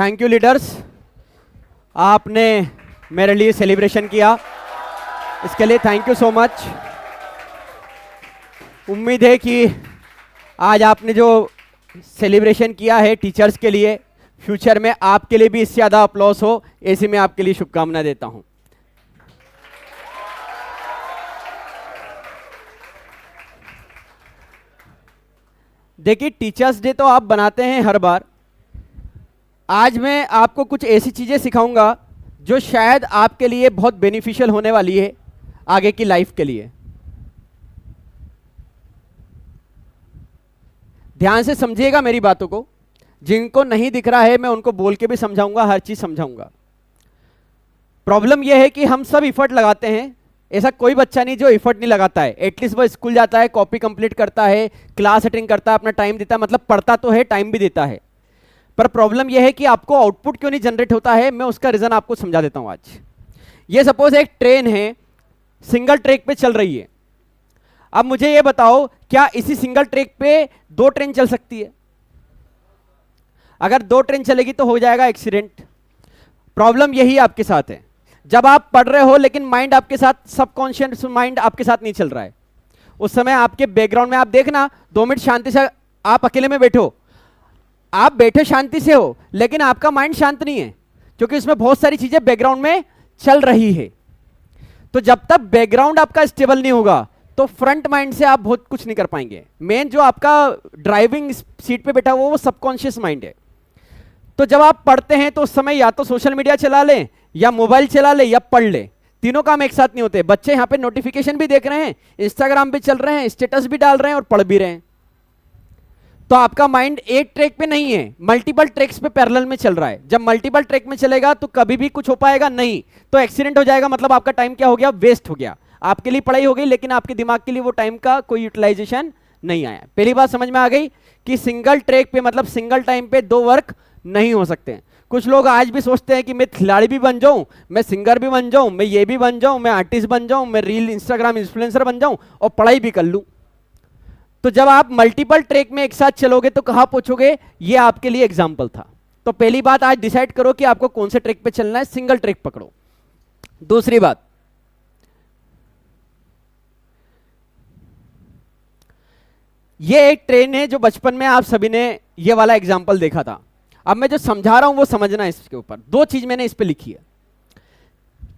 Thank you leaders, आपने मेरे लिए सेलिब्रेशन किया, इसके लिए थैंक यू सो मच। उम्मीद है कि आज आपने जो सेलिब्रेशन किया है टीचर्स के लिए, फ्यूचर में आपके लिए भी इससे ज़्यादा अप्लॉस हो, ऐसी मैं आपके लिए शुभकामना देता हूं। देखिए, टीचर्स डे तो आप बनाते हैं हर बार। आज मैं आपको कुछ ऐसी चीज़ें सिखाऊंगा जो शायद आपके लिए बहुत बेनिफिशियल होने वाली है आगे की लाइफ के लिए। ध्यान से समझिएगा मेरी बातों को। जिनको नहीं दिख रहा है मैं उनको बोल के भी समझाऊंगा, हर चीज़ समझाऊंगा। प्रॉब्लम यह है कि हम सब इफर्ट लगाते हैं, ऐसा कोई बच्चा नहीं जो इफर्ट नहीं लगाता है। एटलीस्ट वो स्कूल जाता है, कॉपी कंप्लीट करता है, क्लास अटेंड करता है, अपना टाइम देता है, मतलब पढ़ता तो है, टाइम भी देता है। पर प्रॉब्लम यह है कि आपको आउटपुट क्यों नहीं जनरेट होता है, मैं उसका रीजन आपको समझा देता हूं आज। ये सपोज एक ट्रेन है, सिंगल ट्रैक पे चल रही है। अब मुझे ये बताओ, क्या इसी सिंगल ट्रैक पे दो ट्रेन चल सकती है? अगर दो ट्रेन चलेगी तो हो जाएगा एक्सीडेंट। प्रॉब्लम यही आपके साथ है। जब आप पढ़ रहे हो लेकिन माइंड आपके साथ, सबकॉन्शियस माइंड आपके साथ नहीं चल रहा है, उस समय आपके बैकग्राउंड में आप देखना, 2 मिनट शांति से आप अकेले में बैठो, आप बैठे शांति से हो लेकिन आपका माइंड शांत नहीं है, क्योंकि इसमें बहुत सारी चीजें बैकग्राउंड में चल रही है। तो जब तक बैकग्राउंड आपका स्टेबल नहीं होगा तो फ्रंट माइंड से आप बहुत कुछ नहीं कर पाएंगे। मेन जो आपका ड्राइविंग सीट पे बैठा हुआ वो सबकॉन्शियस माइंड है। तो जब आप पढ़ते हैं तो उस समय या तो सोशल मीडिया चला लें, या मोबाइल चला ले, या पढ़ ले। तीनों काम एक साथ नहीं होते। बच्चे यहाँ पे नोटिफिकेशन भी देख रहे हैं, इंस्टाग्राम भी चल रहे हैं, स्टेटस भी डाल रहे हैं और पढ़ भी रहे हैं। तो आपका माइंड एक ट्रैक पे नहीं है, मल्टीपल ट्रैक्स पे पैरेलल में चल रहा है। जब मल्टीपल ट्रैक में चलेगा तो कभी भी कुछ हो पाएगा नहीं, तो एक्सीडेंट हो जाएगा। मतलब आपका टाइम क्या हो गया? वेस्ट हो गया। आपके लिए पढ़ाई हो गई लेकिन आपके दिमाग के लिए वो टाइम का कोई यूटिलाइजेशन नहीं आया। पहली बात समझ में आ गई कि सिंगल ट्रैक पे, मतलब सिंगल टाइम पे 2 वर्क नहीं हो सकते। कुछ लोग आज भी सोचते हैं कि मैं खिलाड़ी भी बन जाऊं, मैं सिंगर भी बन जाऊं, मैं ये भी बन जाऊं, मैं आर्टिस्ट बन जाऊं, मैं रील इंस्टाग्राम इन्फ्लुएंसर बन जाऊं और पढ़ाई भी कर लूं। तो जब आप मल्टीपल ट्रैक में एक साथ चलोगे तो कहां पहुंचोगे? ये आपके लिए एग्जाम्पल था। तो पहली बात, आज डिसाइड करो कि आपको कौन से ट्रैक पे चलना है, सिंगल ट्रैक पकड़ो। दूसरी बात, ये एक ट्रेन है जो बचपन में आप सभी ने ये वाला एग्जाम्पल देखा था। अब मैं जो समझा रहा हूं वो समझना है। इसके ऊपर 2 चीज मैंने इस पे लिखी है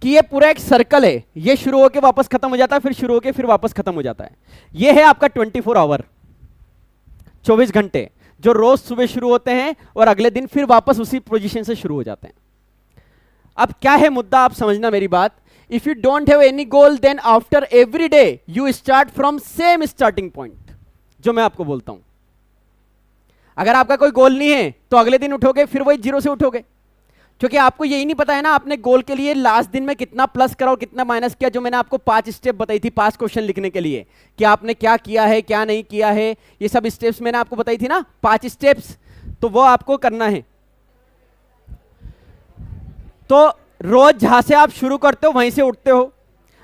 कि ये पूरा एक सर्कल है, ये शुरू होकर वापस खत्म हो जाता है, फिर शुरू होकर फिर वापस खत्म हो जाता है। ये है आपका 24 आवर, 24 घंटे, जो रोज सुबह शुरू होते हैं और अगले दिन फिर वापस उसी पोजीशन से शुरू हो जाते हैं। अब क्या है मुद्दा, आप समझना मेरी बात। If you don't have any goal then after every day you start from same starting point, जो मैं आपको बोलता हूं। अगर आपका कोई गोल नहीं है तो अगले दिन उठोगे फिर वही 0 से उठोगे, क्योंकि आपको यही नहीं पता है ना आपने गोल के लिए लास्ट दिन में कितना प्लस करा और कितना माइनस किया। जो मैंने आपको 5 स्टेप बताई थी 5 क्वेश्चन लिखने के लिए, कि आपने क्या किया है, क्या नहीं किया है, ये सब स्टेप्स मैंने आपको बताई थी ना, 5 स्टेप्स, तो वो आपको करना है। तो रोज जहां से आप शुरू करते हो वहीं से उठते हो।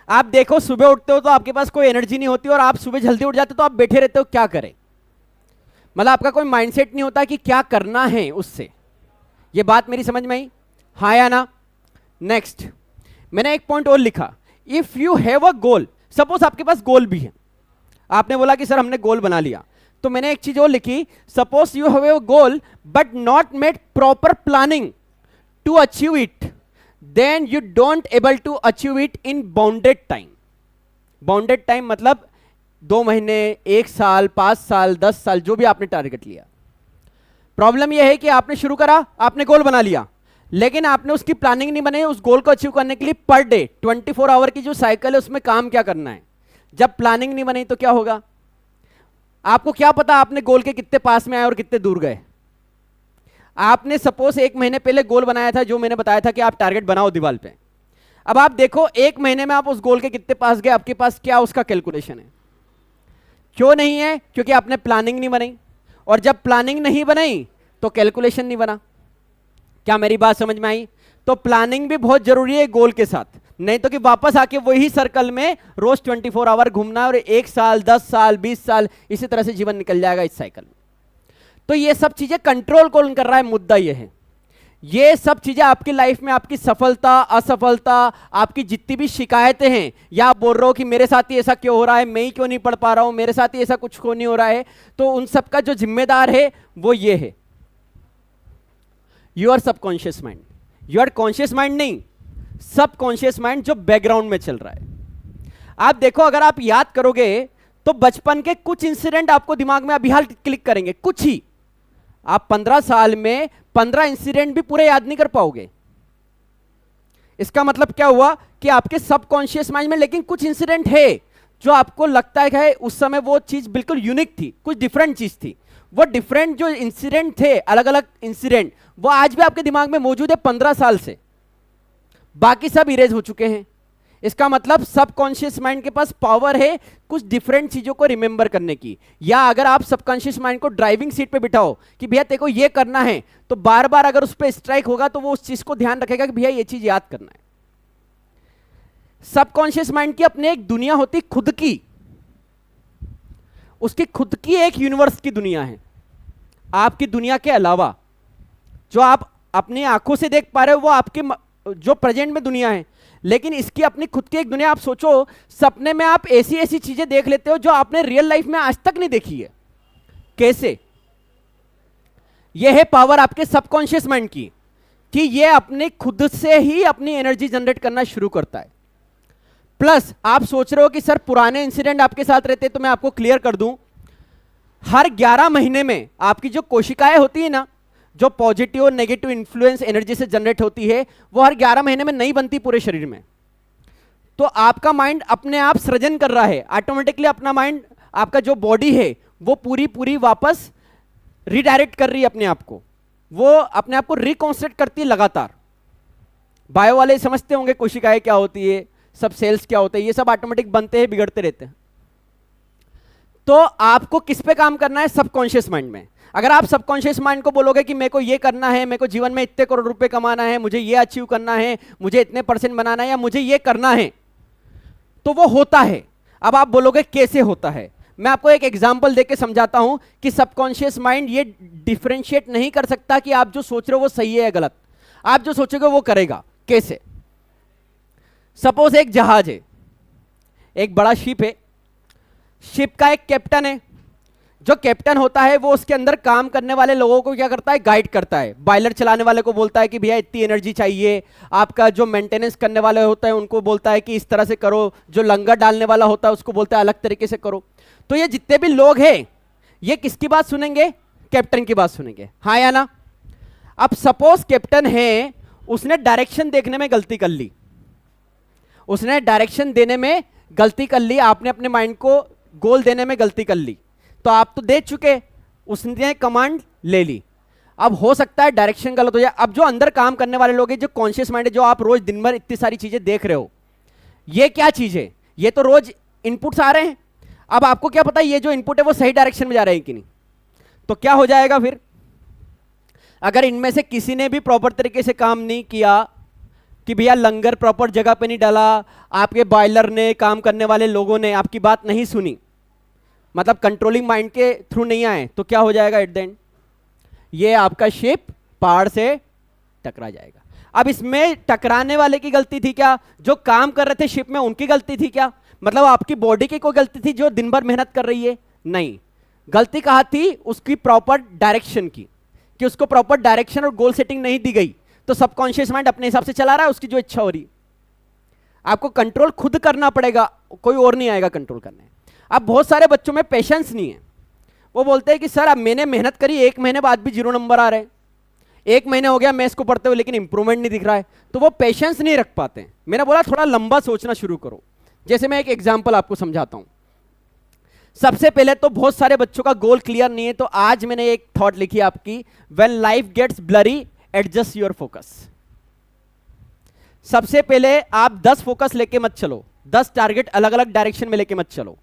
आप देखो, सुबह उठते हो तो आपके पास कोई एनर्जी नहीं होती, और आप सुबह जल्दी उठ जाते हो तो आप बैठे रहते हो, क्या करें? मतलब आपका कोई माइंडसेट नहीं होता कि क्या करना है उससे। ये बात मेरी समझ में आई? हाँ या ना? नेक्स्ट, मैंने एक पॉइंट और लिखा, if you have a goal, suppose आपके पास गोल भी है, आपने बोला कि सर हमने गोल बना लिया, तो मैंने एक चीज और लिखी, suppose you have a goal but not made proper planning to achieve it, then you don't able to achieve it in bounded time. Bounded time मतलब 2 महीने, 1 साल, 5 साल, 10 साल, जो भी आपने टारगेट लिया। प्रॉब्लम यह है कि आपने शुरू करा, आपने गोल बना लिया, लेकिन आपने उसकी प्लानिंग नहीं बनाई उस गोल को अचीव करने के लिए। पर डे 24 आवर की जो साइकिल है उसमें काम क्या करना है। जब प्लानिंग नहीं बनी तो क्या होगा? आपको क्या पता आपने गोल के कितने पास में आए और कितने दूर गए? आपने सपोज 1 महीने पहले गोल बनाया था, जो मैंने बताया था कि आप टारगेट बनाओ दीवार पे। अब आप देखो 1 महीने में आप उस गोल के कितने पास गए, आपके पास क्या उसका कैलकुलेशन है? क्यों नहीं है? क्योंकि आपने प्लानिंग नहीं बनाई, और जब प्लानिंग नहीं बनाई तो कैलकुलेशन नहीं बना। क्या मेरी बात समझ में आई? तो प्लानिंग भी बहुत जरूरी है गोल के साथ, नहीं तो कि वापस आके वही सर्कल में रोज 24 आवर घूमना और 1 साल, 10 साल, 20 साल इसी तरह से जीवन निकल जाएगा इस साइकिल में। तो ये सब चीजें कंट्रोल कौन कर रहा है, मुद्दा ये है। ये सब चीजें आपकी लाइफ में आपकी सफलता असफलता, आपकी जितनी भी शिकायतें हैं, या आप बोल रहे हो कि मेरे साथ ही ऐसा क्यों हो रहा है, मैं ही क्यों नहीं पढ़ पा रहा हूं, मेरे साथ ही ऐसा कुछ क्यों नहीं हो रहा है, तो उन सब का जो जिम्मेदार है वो ये है your subconscious mind. Your conscious mind नहीं, सबकॉन्शियस माइंड जो बैकग्राउंड में चल रहा है। आप देखो, अगर आप याद करोगे तो बचपन के कुछ इंसिडेंट आपको दिमाग में अभी हाल क्लिक करेंगे, कुछ ही। आप 15 साल में 15 इंसिडेंट भी पूरे याद नहीं कर पाओगे। इसका मतलब क्या हुआ कि आपके सबकॉन्शियस माइंड में लेकिन कुछ इंसिडेंट है जो आपको लगता है कि उस समय वो चीज बिल्कुल यूनिक थी, कुछ डिफरेंट चीज थी। वो डिफरेंट जो इंसिडेंट थे, अलग अलग इंसिडेंट, वो आज भी आपके दिमाग में मौजूद है 15 साल से। बाकी सब इरेज हो चुके हैं। इसका मतलब सबकॉन्शियस माइंड के पास पावर है कुछ डिफरेंट चीजों को रिमेंबर करने की। या अगर आप सबकॉन्शियस माइंड को ड्राइविंग सीट पे बिठाओ कि भैया तेरे को ये करना है, तो बार बार अगर उस पर स्ट्राइक होगा तो वो उस चीज को ध्यान रखेगा कि भैया ये चीज याद करना है। सबकॉन्शियस माइंड की अपने एक दुनिया होती खुद की, उसकी खुद की एक यूनिवर्स की दुनिया है आपकी दुनिया के अलावा। जो आप अपनी आंखों से देख पा रहे हो वो आपकी जो प्रेजेंट में दुनिया है, लेकिन इसकी अपनी खुद की एक दुनिया। आप सोचो, सपने में आप ऐसी ऐसी चीजें देख लेते हो जो आपने रियल लाइफ में आज तक नहीं देखी है। कैसे? यह है पावर आपके सबकॉन्शियस माइंड की, कि यह अपने खुद से ही अपनी एनर्जी जनरेट करना शुरू करता है। प्लस आप सोच रहे हो कि सर पुराने इंसिडेंट आपके साथ रहते, तो मैं आपको क्लियर कर दूं, हर 11 महीने में आपकी जो कोशिकाएं होती है ना, जो पॉजिटिव और नेगेटिव इन्फ्लुएंस एनर्जी से जनरेट होती है, वो हर 11 महीने में नहीं बनती पूरे शरीर में। तो आपका माइंड अपने आप सृजन कर रहा है ऑटोमेटिकली। अपना माइंड, आपका जो बॉडी है वो पूरी पूरी वापस रिडायरेक्ट कर रही है अपने आप को, वो अपने आप को रिकॉन्स्ट्रक्ट करती है लगातार। बायो वाले समझते होंगे कोशिकाएं क्या होती है, सब सेल्स क्या होते हैं, ये सब ऑटोमेटिक बनते हैं, बिगड़ते रहते हैं। तो आपको किस पे काम करना है? सबकॉन्शियस माइंड में। अगर आप सबकॉन्शियस माइंड को बोलोगे कि मेरे को ये करना है, मेरे को जीवन में इतने करोड़ रुपए कमाना है, मुझे ये अचीव करना है, मुझे इतने % बनाना है, या मुझे ये करना है, तो वो होता है। अब आप बोलोगे कैसे होता है? मैं आपको एक एग्जांपल देके समझाता हूं कि सबकॉन्शियस माइंड ये डिफरेंशिएट नहीं कर सकता कि आप जो सोच रहे हो वो सही है या गलत। आप जो सोचोगे वो करेगा। कैसे? सपोज एक जहाज है, एक बड़ा शिप है, शिप का एक कैप्टन है। जो कैप्टन होता है वो उसके अंदर काम करने वाले लोगों को क्या करता है? गाइड करता है। बॉयलर चलाने वाले को बोलता है कि भैया इतनी एनर्जी चाहिए। आपका जो मेंटेनेंस करने वाले होता है उनको बोलता है कि इस तरह से करो। जो लंगर डालने वाला होता है उसको बोलता है अलग तरीके से करो। तो ये जितने भी लोग हैं ये किसकी बात सुनेंगे? कैप्टन की बात सुनेंगे, हाँ या ना? अब सपोज कैप्टन है, उसने डायरेक्शन देखने में गलती कर ली, उसने डायरेक्शन देने में गलती कर ली, आपने अपने माइंड को गोल देने में गलती कर ली, तो आप तो दे चुके, उसने कमांड ले ली। अब हो सकता है डायरेक्शन गलत हो जाए। अब जो अंदर काम करने वाले लोग हैं, जो कॉन्शियस माइंड है, जो आप रोज दिन भर इतनी सारी चीजें देख रहे हो, ये क्या चीज है? ये तो रोज इनपुट्स आ रहे हैं। अब आपको क्या पता ये जो इनपुट है वो सही डायरेक्शन में जा रहे हैं कि नहीं? तो क्या हो जाएगा फिर? अगर इनमें से किसी ने भी प्रॉपर तरीके से काम नहीं किया, कि भैया लंगर प्रॉपर जगह पे नहीं डाला, आपके बॉयलर ने, काम करने वाले लोगों ने आपकी बात नहीं सुनी, मतलब कंट्रोलिंग माइंड के थ्रू नहीं आए, तो क्या हो जाएगा एट द एंड? ये आपका शिप पहाड़ से टकरा जाएगा। अब इसमें टकराने वाले की गलती थी क्या? जो काम कर रहे थे शिप में उनकी गलती थी क्या? मतलब आपकी बॉडी की कोई गलती थी जो दिन भर मेहनत कर रही है? नहीं। गलती कहाँ थी? उसकी प्रॉपर डायरेक्शन की, कि उसको प्रॉपर डायरेक्शन और गोल सेटिंग नहीं दी गई। तो सबकॉन्शियस माइंड अपने हिसाब से चला रहा है, उसकी जो इच्छा हो रही। आपको कंट्रोल खुद करना पड़ेगा, कोई और नहीं आएगा कंट्रोल करने। अब बहुत सारे बच्चों में पेशेंस नहीं है, वो बोलते हैं कि सर अब मैंने मेहनत करी, 1 महीने बाद भी 0 नंबर आ रहे हैं, 1 महीने हो गया मैं इसको पढ़ते हुए, लेकिन इंप्रूवमेंट नहीं दिख रहा है। तो वो पेशेंस नहीं रख पाते। मैंने बोला थोड़ा लंबा सोचना शुरू करो। जैसे मैं एक एग्जाम्पल आपको समझाता हूं। सबसे पहले तो बहुत सारे बच्चों का गोल क्लियर नहीं है, तो आज मैंने एक थॉट लिखी आपकी, when life gets blurry adjust your focus. सबसे पहले आप 10 फोकस लेके मत चलो, 10 टारगेट अलग अलग डायरेक्शन में लेके मत चलो।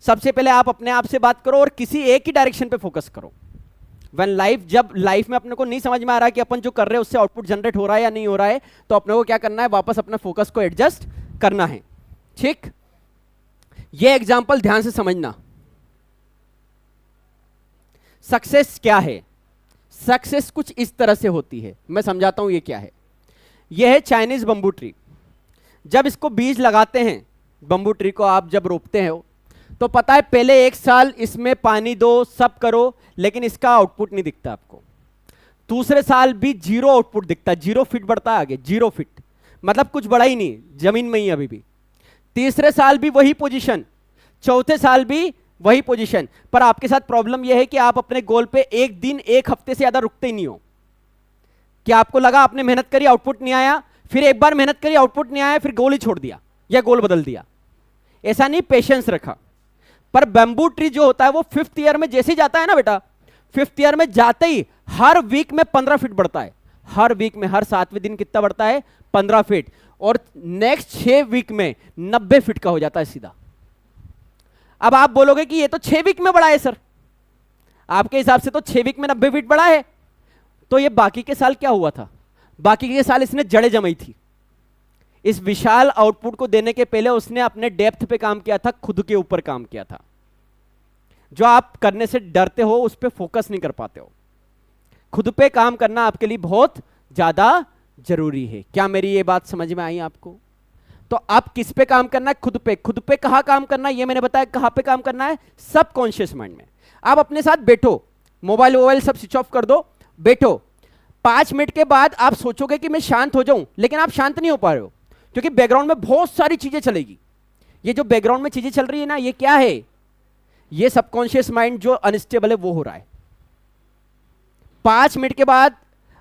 सबसे पहले आप अपने आप से बात करो और किसी एक ही डायरेक्शन पे फोकस करो। जब लाइफ में अपने को नहीं समझ में आ रहा है कि अपन जो कर रहे हैं उससे आउटपुट जनरेट हो रहा है या नहीं हो रहा है, तो अपने को क्या करना है? वापस अपने फोकस को एडजस्ट करना है। ठीक, ये एग्जाम्पल ध्यान से समझना। सक्सेस क्या है? सक्सेस कुछ इस तरह से होती है, मैं समझाता हूं ये क्या है। यह है चाइनीज बंबू ट्री। जब इसको बीज लगाते हैं, बंबू ट्री को आप जब रोपते हो तो पता है पहले 1 साल इसमें पानी दो, सब करो, लेकिन इसका आउटपुट नहीं दिखता आपको। दूसरे साल भी 0 आउटपुट दिखता है, 0 फीट बढ़ता है आगे, 0 फीट, मतलब कुछ बढ़ा ही नहीं, जमीन में ही अभी भी। तीसरे साल भी वही पोजीशन, चौथे साल भी वही पोजीशन। पर आपके साथ प्रॉब्लम यह है कि आप अपने गोल पे 1 दिन 1 हफ्ते से ज्यादा रुकते ही नहीं हो। कि आपको लगा आपने मेहनत करी, आउटपुट नहीं आया, फिर एक बार मेहनत करी, आउटपुट नहीं आया, फिर गोल ही छोड़ दिया या गोल बदल दिया। ऐसा नहीं, पेशेंस रखा। पर बैम्बू ट्री जो होता है वो 5th ईयर में जैसे ही जाता है ना बेटा, 5th ईयर में जाते ही हर वीक में 15 फीट बढ़ता है। हर वीक में, हर 7वें दिन कितना बढ़ता है? 15 फीट। और नेक्स्ट 6 वीक में 90 फीट का हो जाता है सीधा। अब आप बोलोगे कि ये तो 6 वीक में बढ़ा है सर, आपके हिसाब से तो 6 वीक में 90 फीट बढ़ा है, तो ये बाकी के साल क्या हुआ था? बाकी के साल इसने जड़ें जमाई थी। इस विशाल आउटपुट को देने के पहले उसने अपने डेप्थ पे काम किया था, खुद के ऊपर काम किया था। जो आप करने से डरते हो उस पे फोकस नहीं कर पाते हो। खुद पे काम करना आपके लिए बहुत ज्यादा जरूरी है। क्या मेरी ये बात समझ में आई आपको? तो आप किस पे काम करना है? खुद पे। खुद पे कहां काम करना है? ये मैंने बताया। कहां पे काम करना है? सबकॉन्शियस माइंड में। आप अपने साथ बैठो, मोबाइल सब स्विच ऑफ कर दो, बैठो। 5 मिनट के बाद आप सोचोगे कि मैं शांत हो जाऊं, लेकिन आप शांत नहीं हो पा रहे हो, क्योंकि बैकग्राउंड में बहुत सारी चीजें चलेगी। ये जो बैकग्राउंड में चीजें चल रही है ना, ये क्या है? ये सबकॉन्शियस माइंड जो अनस्टेबल है वो हो रहा है। 5 मिनट के बाद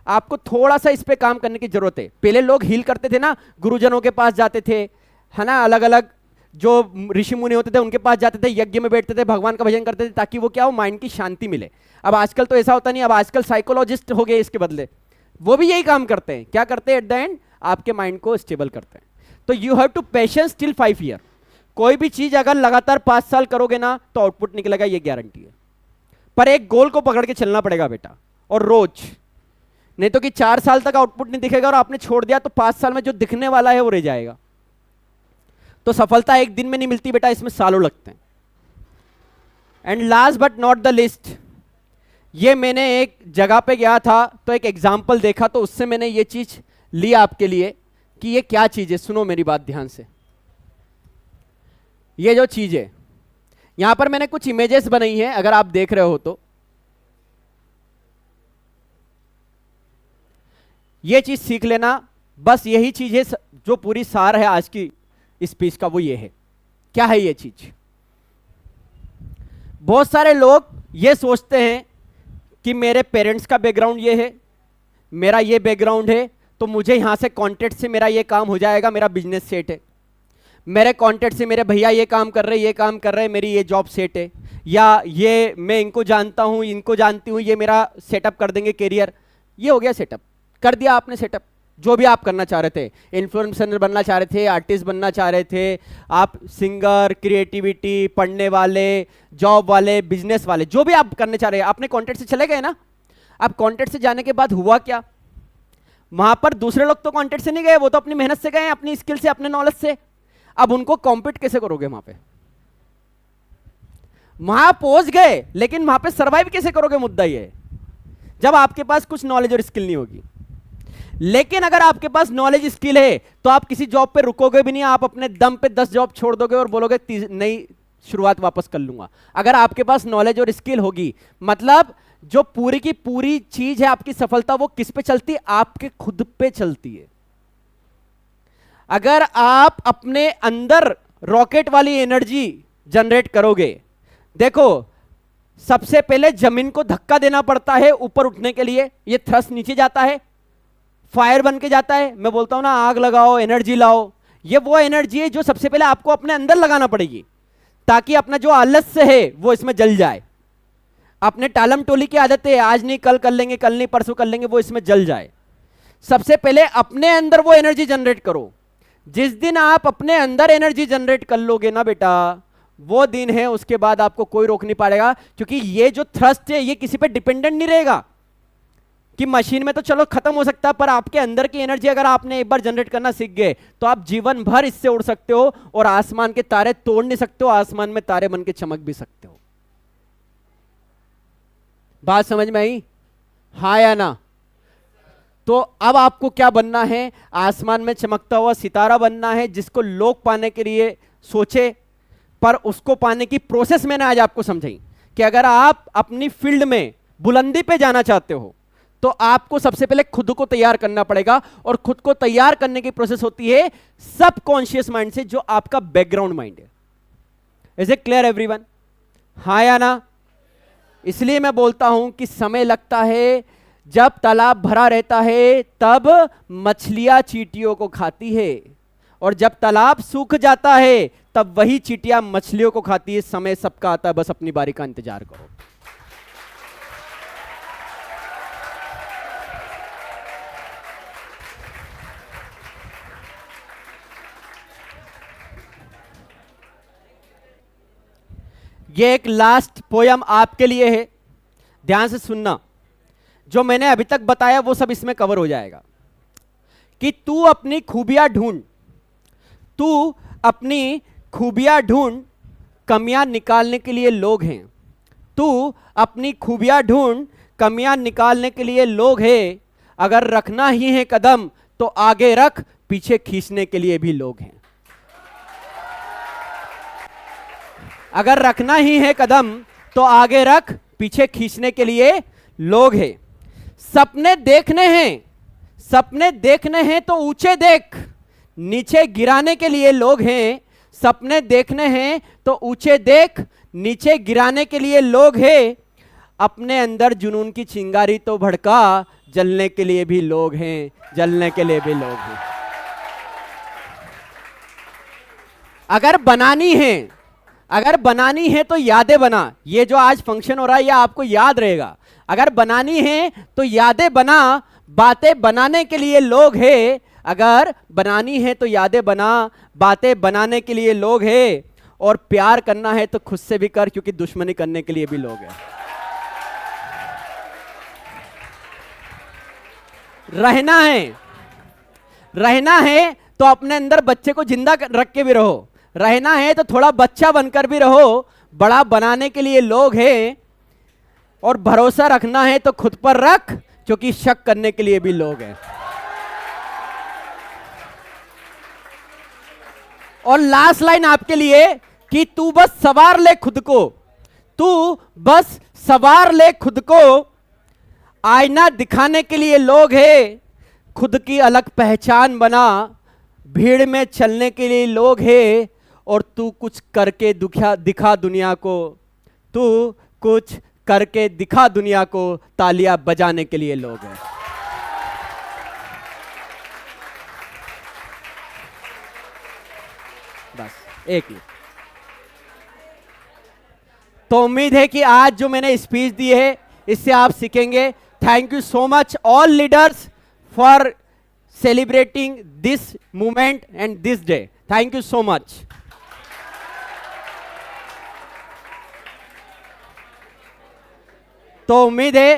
आपको थोड़ा सा इस पे काम करने की जरूरत है। पहले लोग हील करते थे ना, गुरुजनों के पास जाते थे, है ना, अलग अलग जो ऋषि मुनि होते थे उनके पास जाते थे, यज्ञ में बैठते थे, भगवान का भजन करते थे, ताकि वो क्या हो, माइंड की शांति मिले। अब आजकल तो ऐसा होता नहीं, अब आजकल साइकोलॉजिस्ट हो गए इसके बदले, वो भी यही काम करते हैं। क्या करते हैं? एट द एंड आपके माइंड को स्टेबल करते हैं। तो you have to patience till 5 year. कोई भी चीज अगर लगातार 5 साल करोगे ना तो आउटपुट निकलेगा, ये गारंटी है। पर एक गोल को पकड़ के चलना पड़ेगा बेटा, और रोज। नहीं तो कि 4 साल तक आउटपुट नहीं दिखेगा और आपने छोड़ दिया तो 5 साल में जो दिखने वाला है वो रह जाएगा। तो सफलता एक दिन में नहीं मिलती बेटा, इसमें सालों लगते हैं। And last but not the list, ये मैंने एक जगह पे गया था तो एक एग्जाम्पल देखा, तो उससे मैंने ये चीज ली आपके लिए कि ये क्या चीज है। सुनो मेरी बात ध्यान से। ये जो चीज है, यहां पर मैंने कुछ इमेजेस बनाई है, अगर आप देख रहे हो तो ये चीज सीख लेना। बस यही चीज है जो पूरी सार है आज की स्पीच का, वो ये है। क्या है ये चीज? बहुत सारे लोग ये सोचते हैं कि मेरे पेरेंट्स का बैकग्राउंड ये है, मेरा ये बैकग्राउंड है, तो मुझे यहां से कॉन्टेक्ट से मेरा ये काम हो जाएगा, मेरा बिजनेस सेट है। मेरे कॉन्टेक्ट से मेरे भैया ये काम कर रहे, ये काम कर रहे, मेरी ये जॉब सेट है, या ये मैं इनको जानता हूं, इनको जानती हूं, ये मेरा सेटअप कर देंगे कैरियर। ये हो गया सेटअप, कर दिया आपने सेटअप। जो भी आप करना चाह रहे थे, इन्फ्लुएंसर बनना चाह रहे थे, आर्टिस्ट बनना चाह रहे थे, आप सिंगर, क्रिएटिविटी, पढ़ने वाले, जॉब वाले, बिजनेस वाले, जो भी आप करने चाह रहे हैं, आपने कॉन्टेक्ट से चले गए ना। अब कॉन्टेक्ट से जाने के बाद हुआ क्या? वहां पर दूसरे लोग तो कॉन्टेक्ट से नहीं गए, वो तो अपनी मेहनत से गए, अपनी स्किल से, अपने नॉलेज से। अब उनको कॉम्पीट कैसे करोगे वहां पे? वहां पहुंच गए, लेकिन वहां पे सर्वाइव कैसे करोगे? मुद्दा ये है, जब आपके पास कुछ नॉलेज और स्किल नहीं होगी। लेकिन अगर आपके पास नॉलेज स्किल है तो आप किसी जॉब पे रुकोगे भी नहीं, आप अपने दम पे 10 जॉब छोड़ दोगे और बोलोगे नई शुरुआत वापस कर लूंगा। अगर आपके पास नॉलेज और स्किल होगी, मतलब जो पूरी की पूरी चीज है आपकी सफलता, वो किस पे चलती है? आपके खुद पे चलती है। अगर आप अपने अंदर रॉकेट वाली एनर्जी जनरेट करोगे, देखो सबसे पहले जमीन को धक्का देना पड़ता है ऊपर उठने के लिए, ये थ्रस्ट नीचे जाता है, फायर बन के जाता है। मैं बोलता हूं ना, आग लगाओ, एनर्जी लाओ। ये वो एनर्जी है जो सबसे पहले आपको अपने अंदर लगाना पड़ेगी, ताकि अपना जो आलस्य है वो इसमें जल जाए। अपने टालम टोली की आदत है, आज नहीं कल कर लेंगे, कल नहीं परसों कर लेंगे, वो इसमें जल जाए। सबसे पहले अपने अंदर वो एनर्जी जनरेट करो। जिस दिन आप अपने अंदर एनर्जी जनरेट कर लोगे ना बेटा, वो दिन है, उसके बाद आपको कोई रोक नहीं पाएगा। क्योंकि ये जो थ्रस्ट है ये किसी पे डिपेंडेंट नहीं रहेगा कि मशीन में तो चलो खत्म हो सकता है, पर आपके अंदर की एनर्जी अगर आपने एक बार जनरेट करना सीख गए तो आप जीवन भर इससे उड़ सकते हो, और आसमान के तारे तोड़ नहीं सकते हो, आसमान में तारे बन के चमक भी सकते हो। बात समझ में आई? हाँ या ना? तो अब आपको क्या बनना है? आसमान में चमकता हुआ सितारा बनना है, जिसको लोग पाने के लिए सोचे, पर उसको पाने की प्रोसेस मैंने आज आपको समझाई कि अगर आप अपनी फील्ड में बुलंदी पे जाना चाहते हो तो आपको सबसे पहले खुद को तैयार करना पड़ेगा, और खुद को तैयार करने की प्रोसेस होती है सबकॉन्शियस माइंड से, जो आपका बैकग्राउंड माइंड है। Is it clear everyone? हाँ या ना? इसलिए मैं बोलता हूं कि समय लगता है, जब तालाब भरा रहता है तब मछलियां चींटियों को खाती है, और जब तालाब सूख जाता है तब वही चींटियां मछलियों को खाती है। समय सबका आता है, बस अपनी बारी का इंतजार करो। ये एक लास्ट पोयम आपके लिए है, ध्यान से सुनना। जो मैंने अभी तक बताया वो सब इसमें कवर हो जाएगा। कि तू अपनी खूबियां ढूंढ, तू अपनी खूबियां ढूंढ, कमियां निकालने के लिए लोग हैं। तू अपनी खूबियां ढूंढ, कमियां निकालने के लिए लोग हैं। अगर रखना ही है कदम तो आगे रख, पीछे खींचने के लिए भी लोग हैं। अगर रखना ही है कदम तो आगे रख, पीछे खींचने के लिए लोग हैं। सपने देखने हैं, सपने देखने हैं तो ऊंचे देख, नीचे गिराने के लिए लोग हैं। सपने देखने हैं तो ऊंचे देख, नीचे गिराने के लिए लोग हैं। अपने अंदर जुनून की चिंगारी तो भड़का, जलने के लिए भी लोग हैं, जलने के लिए भी लोग हैं। अगर बनानी है, अगर बनानी है तो यादें बना। ये जो आज फंक्शन हो रहा है ये आपको याद रहेगा। अगर बनानी है तो यादें बना, बातें बनाने के लिए लोग हैं। अगर बनानी है तो यादें बना, बातें बनाने के लिए लोग हैं। और प्यार करना है तो खुद से भी कर, क्योंकि दुश्मनी करने के लिए भी लोग हैं। रहना है, रहना है तो अपने अंदर बच्चे को जिंदा रख के भी रहो। रहना है तो थोड़ा बच्चा बनकर भी रहो, बड़ा बनाने के लिए लोग हैं। और भरोसा रखना है तो खुद पर रख, क्योंकि शक करने के लिए भी लोग हैं। और लास्ट लाइन आपके लिए कि तू बस सवार ले खुद को, तू बस सवार ले खुद को। आईना दिखाने के लिए लोग हैं, खुद की अलग पहचान बना। भीड़ में चलने के लिए लोग हैं, और तू कुछ करके दिखा दुनिया को। तू कुछ करके दिखा दुनिया को, तालियां बजाने के लिए लोग हैं। बस एक ही। तो उम्मीद है कि आज जो मैंने स्पीच दी है इससे आप सीखेंगे। Thank you so much all leaders for celebrating this movement and this day. Thank you so much. तो उम्मीद है